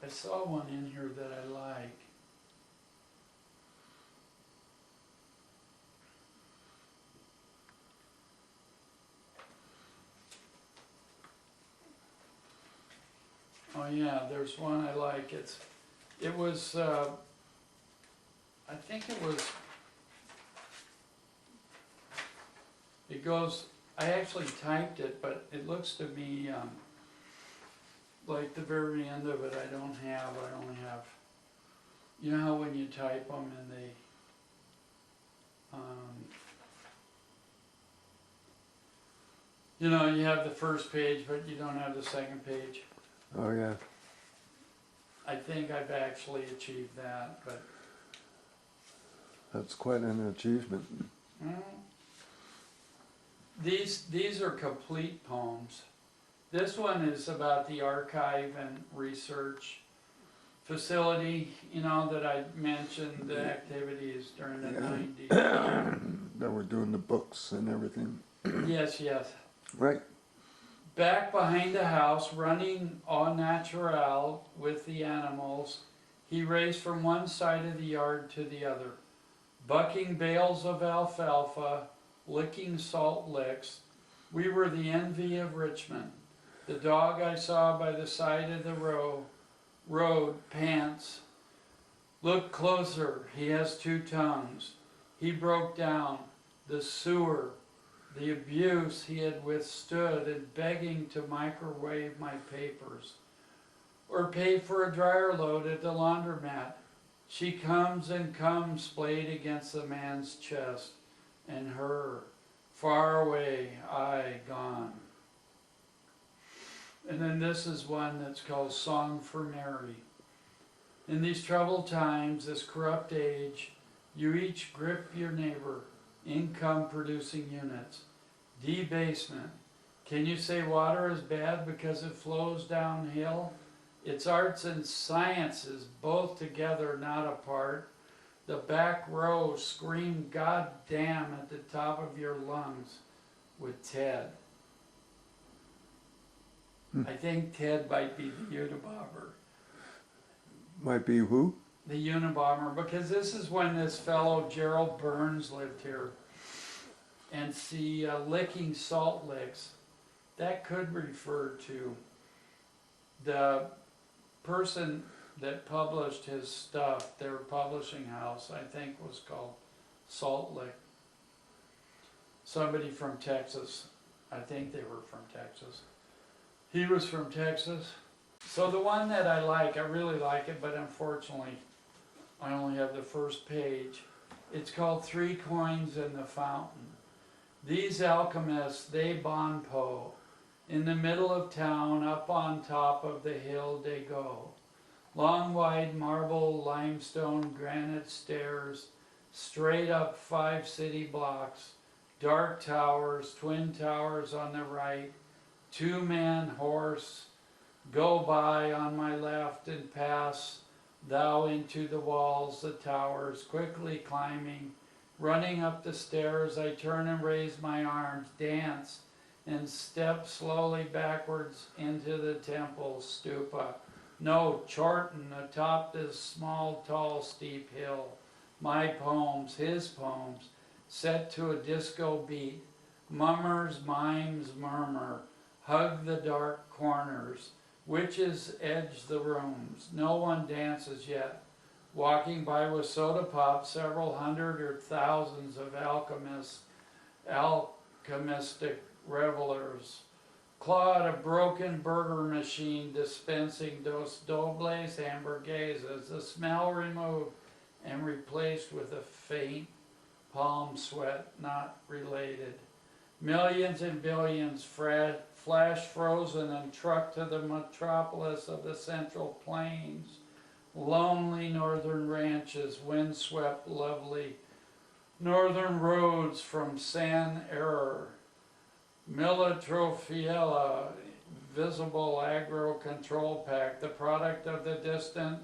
I saw one in here that I like. Oh yeah, there's one I like. It was, I think it was, it goes, I actually typed it, but it looks to me, like the very end of it, I only have, you know how when you type them and they, you know, you have the first page, but you don't have the second page. Oh yeah. I think I've actually achieved that, but That's quite an achievement. mm, these are complete poems. This one is about the archive and research facility, you know, that I mentioned, the activities during the Yeah. 90s. That we're doing the books and everything. Yes, yes. Right. Back behind the house, running au naturel with the animals, he raced from one side of the yard to the other, bucking bales of alfalfa, licking salt licks. We were the envy of Richmond. The dog I saw by the side of the road pants. Look closer, he has two tongues. He broke down. The sewer, the abuse he had withstood in begging to microwave my papers, or pay for a dryer load at the laundromat. She comes and comes, splayed against the man's chest, and her, far away, I gone. And then this is one that's called Song for Mary. In these troubled times, this corrupt age, you each grip your neighbor, income producing units. Debasement. Can you say water is bad because it flows downhill? It's arts and sciences, both together, not apart. The back row scream God damn at the top of your lungs with Ted. I think Ted might be the Unabomber. Might be who? The Unabomber, because this is when this fellow Gerald Burns lived here. And see, licking salt licks, that could refer to the person that published his stuff. Their publishing house, I think, was called Salt Lick. Somebody from Texas. I think they were from Texas. He was from Texas. So the one that I like, I really like it, but unfortunately, I only have the first page. It's called Three Coins in the Fountain. These alchemists, they bon po. In the middle of town, up on top of the hill they go. Long, wide marble, limestone, granite stairs, straight up 5 city blocks, dark towers, twin towers on the right, 2-man horse, go by on my left and pass thou into the walls, the towers, quickly climbing. Running up the stairs, I turn and raise my arms, dance, and step slowly backwards into the temple stupa. No, Chorten, atop this small, tall, steep hill. My poems, his poems, set to a disco beat. Mummers, mimes, murmur, hug the dark corners. Witches edge the rooms. No one dances yet. Walking by with soda pop, several hundred or thousands of alchemistic revelers. Clawed a broken burger machine dispensing dos dobles hamburguesas, the smell removed and replaced with a faint palm sweat not related. Millions and billions flash frozen and trucked to the metropolis of the Central Plains. Lonely northern ranches, windswept, lovely. Northern roads from San Error. Militrophiella, visible agro control pack, the product of the distant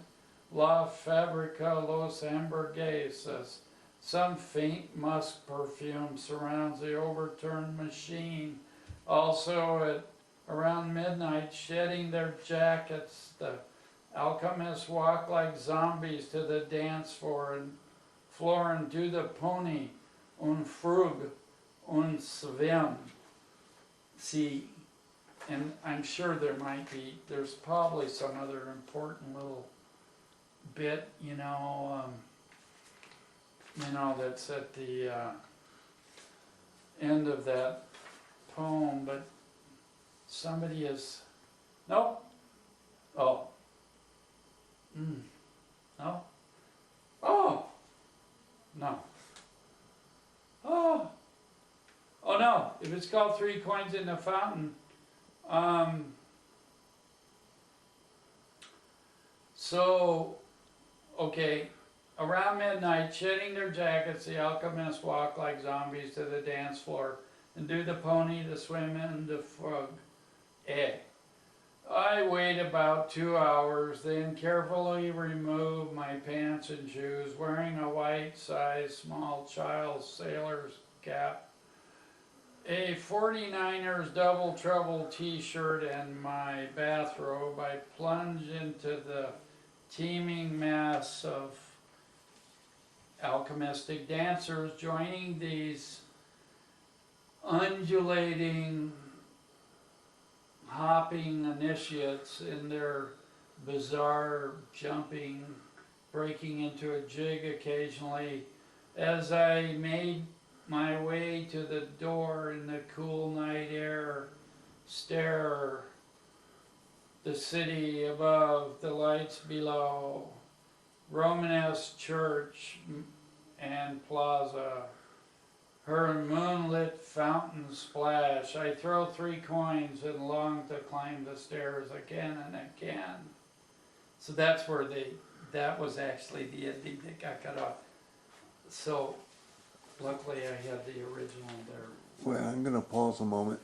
La Fabrica Los Hamburguesas. Some faint musk perfume surrounds the overturned machine. Also at around midnight, shedding their jackets, the Alchemists walk like zombies to the dance floor and do the pony, und frug, und swim. See, and I'm sure there's probably some other important little bit, that's at the end of that poem, but somebody is, nope, oh, no, oh, no, oh no, if it's called Three Coins in the Fountain, so, okay, around midnight, shedding their jackets, the alchemists walk like zombies to the dance floor and do the pony, the swim, and the frog. I wait about 2 hours, then carefully remove my pants and shoes, wearing a white size small child's sailor's cap, a 49ers double trouble t-shirt, and my bathrobe. I plunge into the teeming mass of alchemistic dancers, joining these undulating, hopping initiates in their bizarre jumping, breaking into a jig occasionally. As I made my way to the door in the cool night air, stare the city above, the lights below, Romanesque church and plaza, her moonlit fountain splash. I throw 3 coins and long to climb the stairs again and again. So that's where that was actually the ending that got cut off. So luckily I had the original there. Well, I'm gonna pause a moment.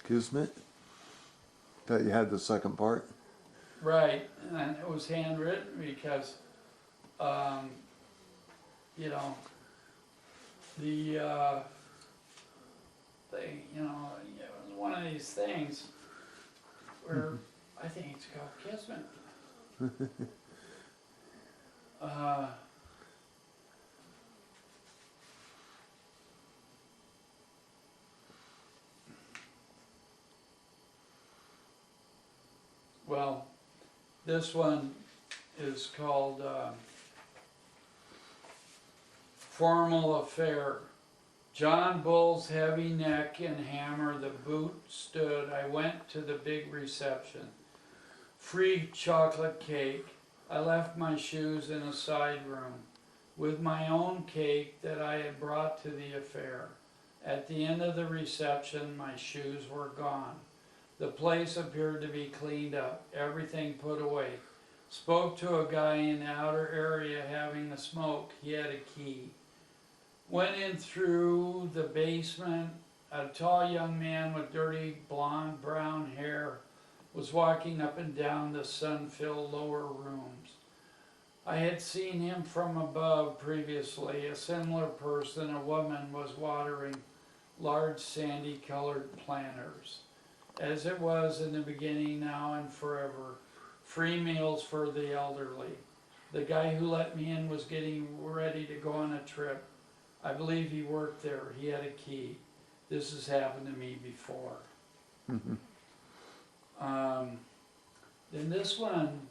Kismet? That you had the second part? Right, and it was handwritten because, the thing, it was one of these things where I think it's called Kismet. Well, this one is called Formal Affair. John Bull's heavy neck and hammer, the boot stood. I went to the big reception. Free chocolate cake. I left my shoes in a side room with my own cake that I had brought to the affair. At the end of the reception, my shoes were gone. The place appeared to be cleaned up, everything put away. Spoke to a guy in the outer area having a smoke. He had a key. Went in through the basement. A tall young man with dirty blonde brown hair was walking up and down the sun-filled lower rooms. I had seen him from above previously. A similar person, a woman, was watering large sandy-colored planters. As it was in the beginning, now and forever, free meals for the elderly. The guy who let me in was getting ready to go on a trip. I believe he worked there. He had a key. This has happened to me before. Then this one,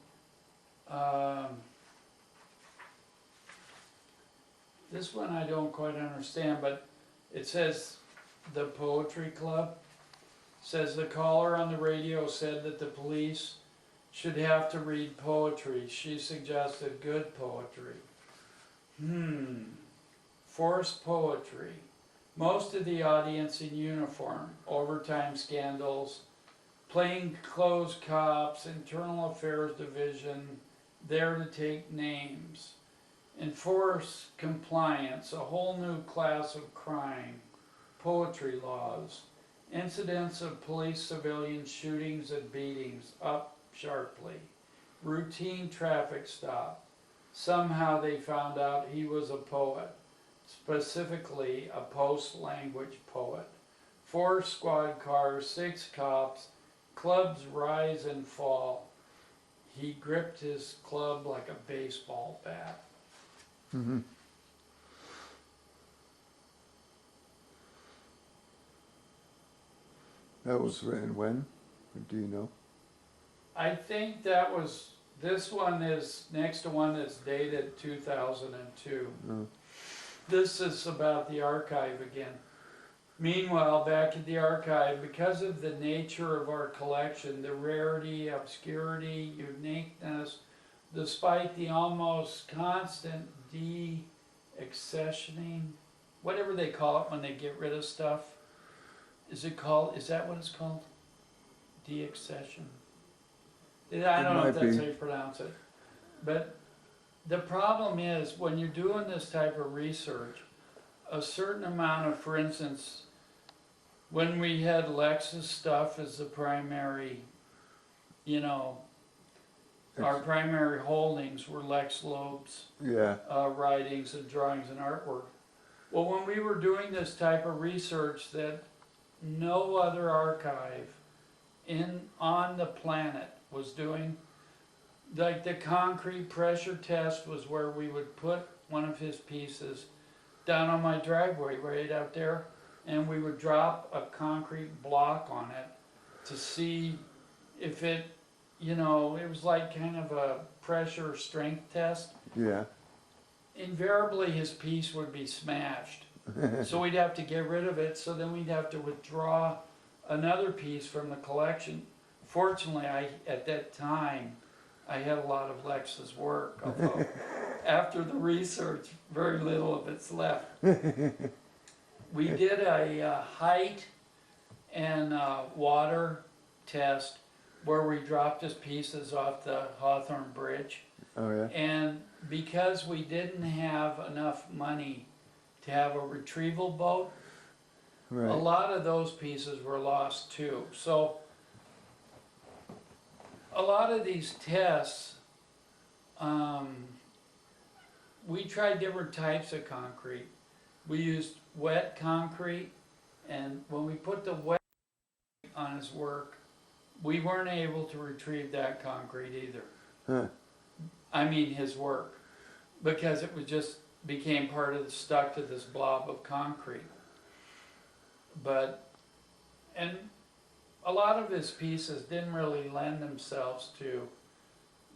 I don't quite understand, but it says the Poetry Club. Says the caller on the radio said that the police should have to read poetry. She suggested good poetry. Forced poetry. Most of the audience in uniform, overtime scandals, plainclothes cops, internal affairs division, there to take names. Enforce compliance, a whole new class of crime, poetry laws. Incidents of police civilian shootings and beatings up sharply. Routine traffic stop. Somehow they found out he was a poet, specifically a post-language poet. 4 squad cars, 6 cops, clubs rise and fall. He gripped his club like a baseball bat. Mm-hmm. That was written when? Do you know? I think that was, this one is next to one that's dated 2002. No. This is about the archive again. Meanwhile, back at the archive, because of the nature of our collection, the rarity, obscurity, uniqueness, despite the almost constant de-accessioning, whatever they call it when they get rid of stuff, is that what it's called? De-accession? I don't know if might that's be. how you pronounce it. But the problem is, when you're doing this type of research, a certain amount of, for instance, when we had Lex's stuff as the primary, you know, our primary holdings were Lex Loeb's Yeah. writings and drawings and artwork. Well, when we were doing this type of research that no other archive on the planet was doing, like the concrete pressure test was where we would put one of his pieces down on my driveway right out there, and we would drop a concrete block on it to see if it, you know, it was like kind of a pressure strength test. Yeah. Invariably his piece would be smashed. So we'd have to get rid of it, so then we'd have to withdraw another piece from the collection. Fortunately, at that time, I had a lot of Lex's work, although after the research, very little of it's left. We did a height and water test where we dropped his pieces off the Hawthorne Bridge. Oh yeah. And because we didn't have enough money to have a retrieval boat, Right. a lot of those pieces were lost too. So a lot of these tests, we tried different types of concrete. We used wet concrete, and when we put the wet on his work, we weren't able to retrieve that concrete either. Huh. I mean his work, because it was just became part of the, stuck to this blob of concrete. But, and a lot of his pieces didn't really lend themselves to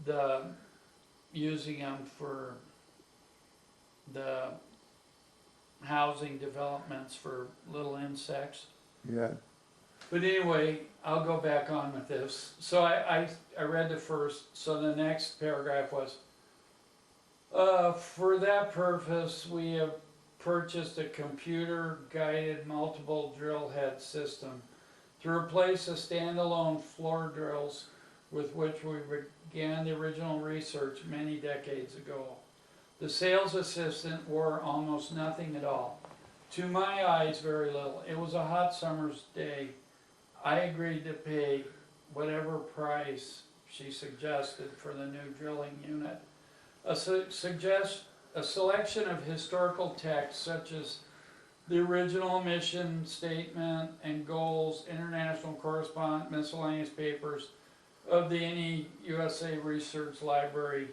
the using them for the housing developments for little insects. Yeah. But anyway, I'll go back on with this. So I read the first, so the next paragraph was, for that purpose, we have purchased a computer-guided multiple drill head system to replace the standalone floor drills with which we began the original research many decades ago. The sales assistant wore almost nothing at all. To my eyes, very little. It was a hot summer's day. I agreed to pay whatever price she suggested for the new drilling unit. A selection of historical texts such as the original mission statement and goals, international correspondence, miscellaneous papers of the NEUSA Research Library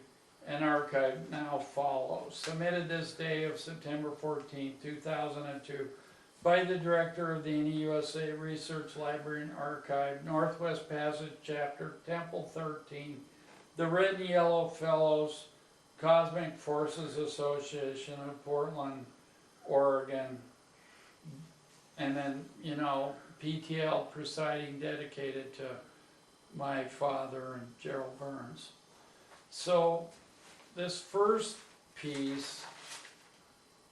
and Archive now follows. Submitted this day of September 14, 2002 by the Director of the NEUSA Research Library and Archive, Northwest Passage Chapter, Temple 13, the Red and Yellow Fellows, Cosmic Forces Association of Portland, Oregon, and then, you know, PTL presiding, dedicated to my father and Gerald Burns. So this first piece,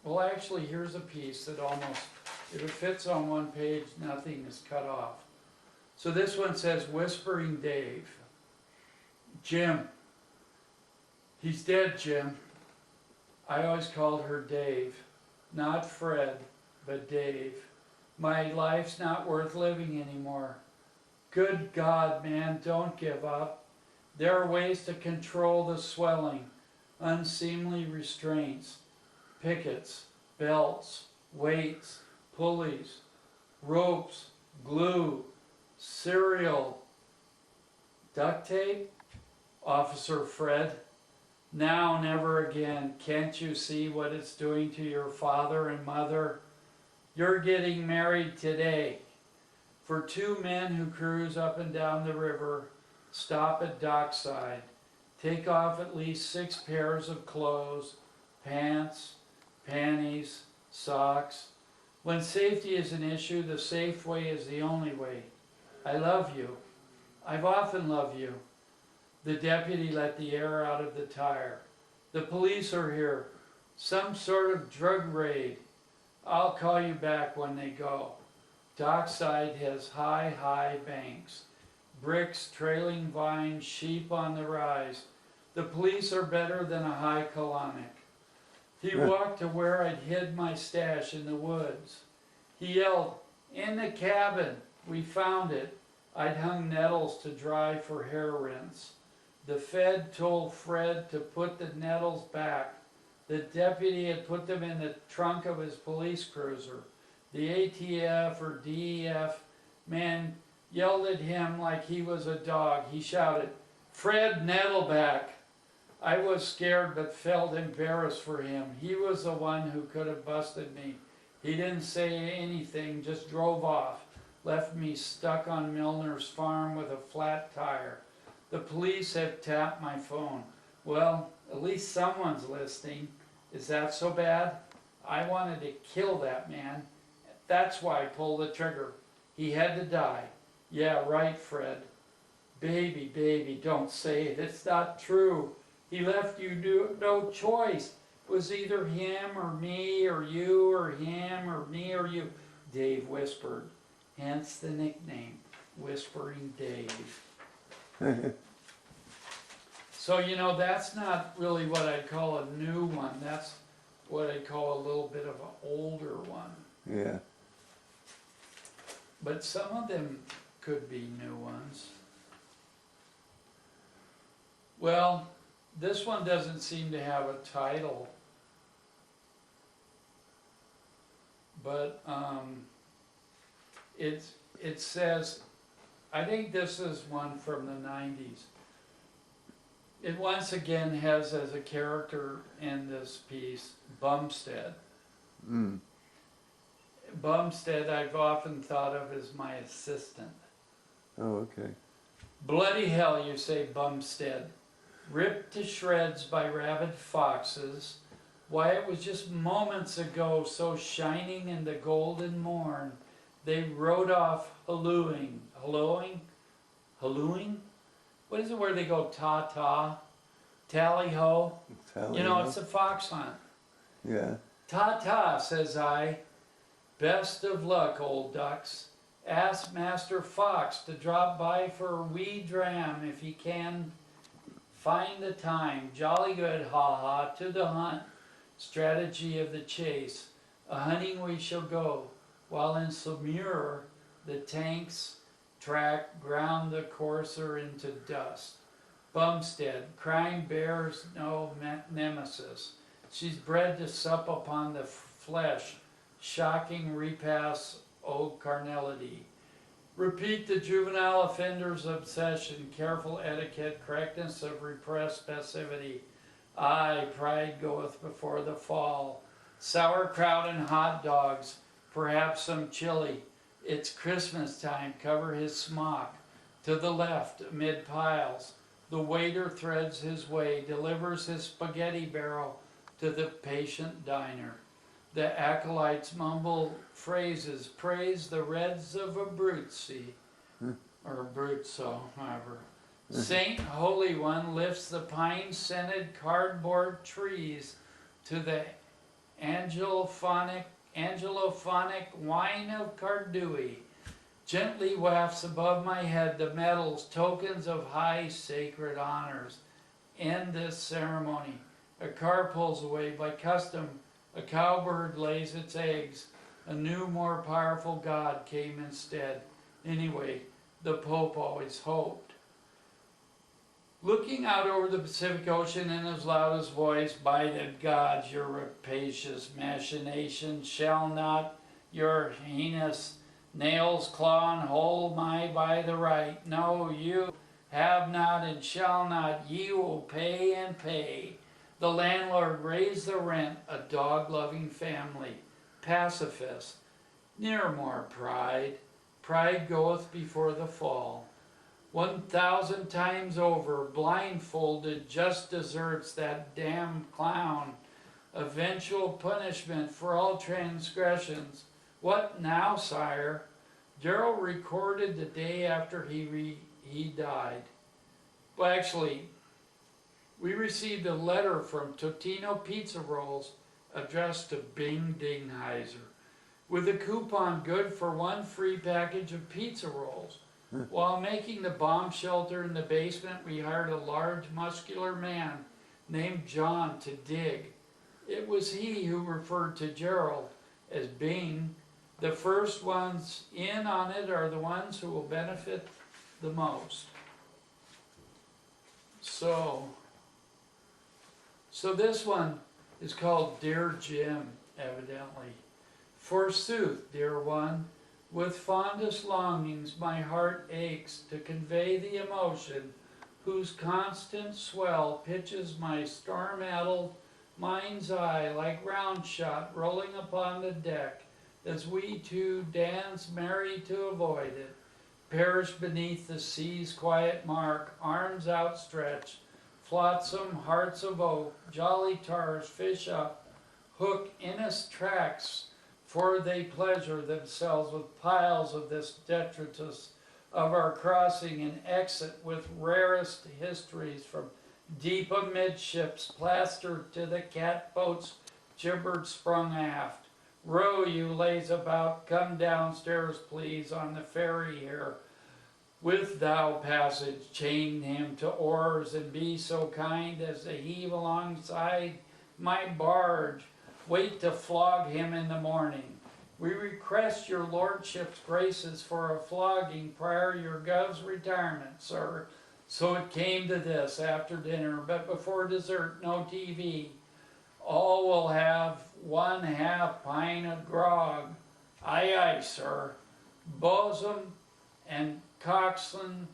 well actually here's a piece that almost, if it fits on one page, nothing is cut off. So this one says, Whispering Dave. Jim. He's dead, Jim. I always called her Dave. Not Fred, but Dave. My life's not worth living anymore. Good God, man, don't give up. There are ways to control the swelling, unseemly restraints, pickets, belts, weights, pulleys. ropes, glue, cereal, duct tape? Officer Fred, now never again. Can't you see what it's doing to your father and mother? You're getting married today. For two men who cruise up and down the river, stop at dockside, take off at least 6 pairs of clothes, pants, panties, socks. When safety is an issue, the safe way is the only way. I love you. I've often loved you. The deputy let the air out of the tire. The police are here. Some sort of drug raid. I'll call you back when they go. Dockside has high banks. Bricks, trailing vines, sheep on the rise. The police are better than a high colonic. He walked to where I'd hid my stash in the woods. He yelled, "In the cabin!" We found it. I'd hung nettles to dry for hair rinse. The Fed told Fred to put the nettles back. The deputy had put them in the trunk of his police cruiser. The ATF or DEF man yelled at him like he was a dog. He shouted, "Fred Nettleback!" I was scared but felt embarrassed for him. He was the one who could have busted me. He didn't say anything, just drove off, left me stuck on Milner's farm with a flat tire. The police have tapped my phone. Well, at least someone's listening. Is that so bad? I wanted to kill that man. That's why I pulled the trigger. He had to die. Yeah, right, Fred. Baby, don't say it. It's not true. He left you no choice. It was either him or me or you or him or me or you. Dave whispered. Hence the nickname, Whispering Dave. So, you know, that's not really what I'd call a new one. That's what I'd call a little bit of an older one. Yeah. But some of them could be new ones. Well, this one doesn't seem to have a title. But it says, I think this is one from the 90s. It once again has as a character in this piece, Bumstead. Mm. Bumstead I've often thought of as my assistant. Oh, okay. Bloody hell, you say, Bumstead. Ripped to shreds by rabid foxes. Why, it was just moments ago, so shining in the golden morn, they rode off hallooing. Hallooing? Hallooing? What is it where they go ta-ta? Tally-ho? You know, it's a fox hunt. Yeah. Ta-ta, says I. Best of luck, old ducks. Ask Master Fox to drop by for a wee dram if he can find the time. Jolly good, ha-ha, to the hunt. Strategy of the chase. A hunting we shall go, while in Samur the tanks track ground the courser into dust. Bumstead, crime bears no nemesis. She's bred to sup upon the flesh, shocking repasts o carnality. Repeat the juvenile offender's obsession, careful etiquette, correctness of repressed passivity. Aye, pride goeth before the fall. Sauerkraut and hot dogs, perhaps some chili. It's Christmas time, cover his smock. To the left, amid piles, the waiter threads his way, delivers his spaghetti barrel to the patient diner. The acolytes mumble phrases, praise the reds of Abruzzi, or Abruzzo, however. Saint Holy One lifts the pine-scented cardboard trees to the angelophonic wine of Cardui. Gently wafts above my head the medals, tokens of high sacred honors. End this ceremony. A car pulls away by custom. A cowbird lays its eggs. A new, more powerful God came instead. Anyway, the Pope always hoped. Looking out over the Pacific Ocean in his loudest voice, by the gods, your rapacious machinations shall not, your heinous nails claw and hold my by the right. No, you have not and shall not, ye will pay and pay. The landlord raised the rent, a dog-loving family, pacifist, near more pride. Pride goeth before the fall. 1,000 times over, blindfolded, just deserts that damned clown. Eventual punishment for all transgressions. What now, sire? Darrell recorded the day after he died. Well, actually, we received a letter from Totino Pizza Rolls addressed to Bing Dingheiser with a coupon good for one free package of pizza rolls. While making the bomb shelter in the basement, we hired a large, muscular man named John to dig. It was he who referred to Gerald as Bing. The first ones in on it are the ones who will benefit the most. So this one is called Dear Jim, evidently. Forsooth, dear one, with fondest longings my heart aches to convey the emotion whose constant swell pitches my storm-addled mind's eye like round shot rolling upon the deck as we two dance merry to avoid it, perish beneath the sea's quiet mark, arms outstretched, flotsam hearts of oak, jolly tars fish up, hook innocent tracks, for they pleasure themselves with piles of this detritus of our crossing and exit with rarest histories from deep amidships, plastered to the catboat's gibber sprung aft. Row, you lays about, come downstairs, please, on the ferry here. With thou passage, chain him to oars, and be so kind as to heave alongside my barge. Wait to flog him in the morning. We request your lordship's graces for a flogging prior your gov's retirement, sir. So it came to this after dinner, but before dessert, no TV. All will have 1/2 pint of grog. Aye, aye, sir. Bosun and coxswain,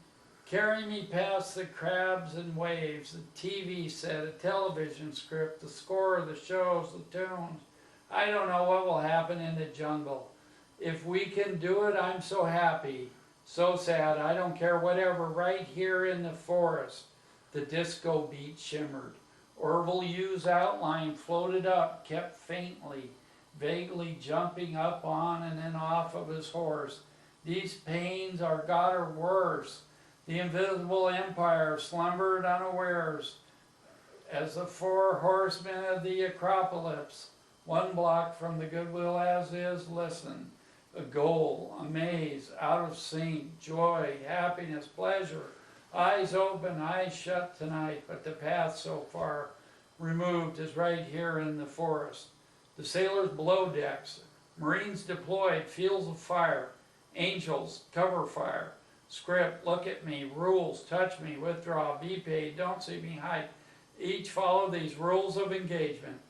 carry me past the crabs and waves, the TV set, a television script, the score, the shows, the tunes. I don't know what will happen in the jungle. If we can do it, I'm so happy. So sad, I don't care whatever, right here in the forest. The disco beat shimmered. Orville U's outline floated up, kept faintly, vaguely jumping up on and then off of his horse. These pains are God or worse. The invisible empire slumbered unawares as the 4 horsemen of the Acropolis. 1 block from the Goodwill as is, listen. A goal, a maze, out of sync, joy, happiness, pleasure. Eyes open, eyes shut tonight, but the path so far removed is right here in the forest. The sailors below decks, Marines deployed, fields of fire, angels, cover fire. Script, look at me, rules, touch me, withdraw, be paid, don't see me hide. Each follow these rules of engagement.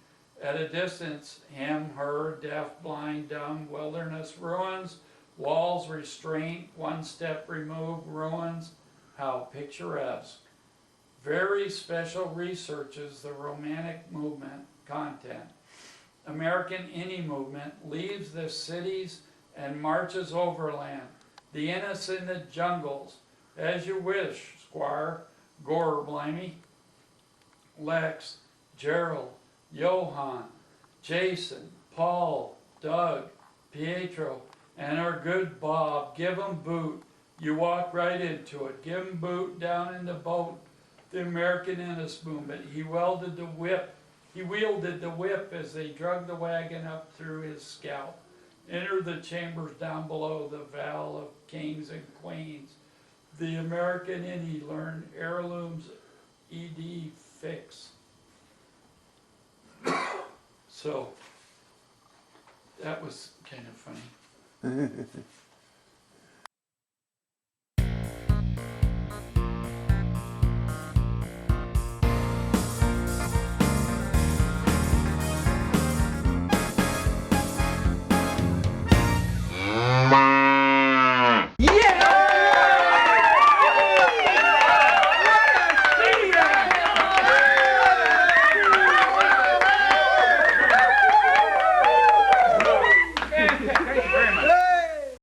At a distance, him, her, deaf, blind, dumb, wilderness, ruins, walls, restraint, 1 step removed, ruins. How picturesque. Very special researches the romantic movement content. American any movement leaves the cities and marches overland. The innocent in the jungles. As you wish, Squire. Gore, blimey. Lex, Gerald, Johann, Jason, Paul, Doug, Pietro, and our good Bob. Give 'em boot. You walk right into it. Give 'em boot down in the boat. The American Innocence Movement. He wielded the whip as they drug the wagon up through his scalp. Enter the chambers down below, the Val of Kings and Queens. The American Innie learned heirlooms ED fix. So, that was kind of funny.